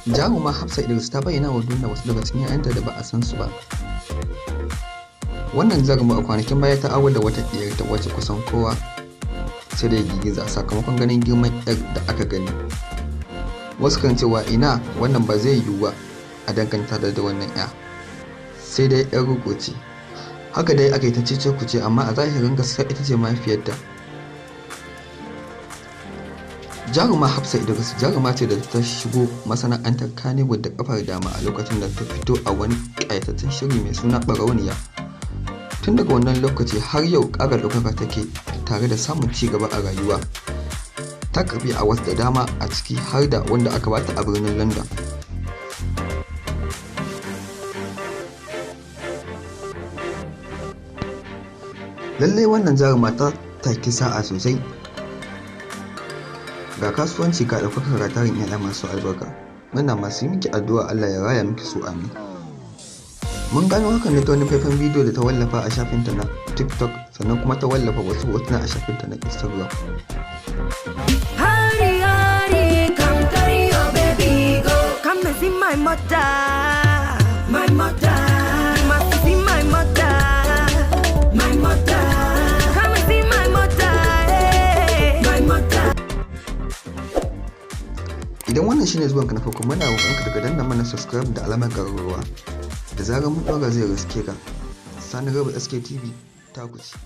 Jaruma Hafsa Idris ta bayyana wa duniya wasu daga cikin 'ya'yanta da ba a san su ba. Wannan jaruma a kwanakin baya ta aurar da wata ɗiyarta wacce kusan kowa sai da ya girgiza sakamakon ganin girman 'yar da aka gani. Wasu kan cewa ina wannan ba zai yiwu ba a danganta da wannan 'ya, sai dai 'yar riƙo ce. Haka dai aka yi ta cece-kuce, amma a zahirin gaskiya ita ce mahaifiyarta. Jaruma Hafsa Idris jaruma ce da ta shigo masana'antar Kannywood da kafar dama a lokacin da ta fito a wani ƙayataccen shiri mai suna Ɓarauniya. Tun daga wannan lokaci har yau ƙara ɗaukaka take tare da samun ci gaba a rayuwa. Ta karɓi awards da dama a ciki har da wanda aka bata a birnin London. Lallai wannan jaruma ta taki sa'a sosai. Ga kasuwanci ga ɗaukaka ga tarin 'ya'ya masu albarka. Muna masu yi miki addu'a Allah ya raya miki su, amin. Mun gano hakan ne ta wani faifan bidiyo da ta wallafa a shafinta na TikTok, sannan kuma ta wallafa wasu hotuna a shafinta na Instagram. Idan wannan shine zuwanka na farko, muna roƙonka daga danna mana subscribe da alamar ƙararrawa. Da zarar mun ɗora zai riske ka. Sani Garba SK TV ta kuce.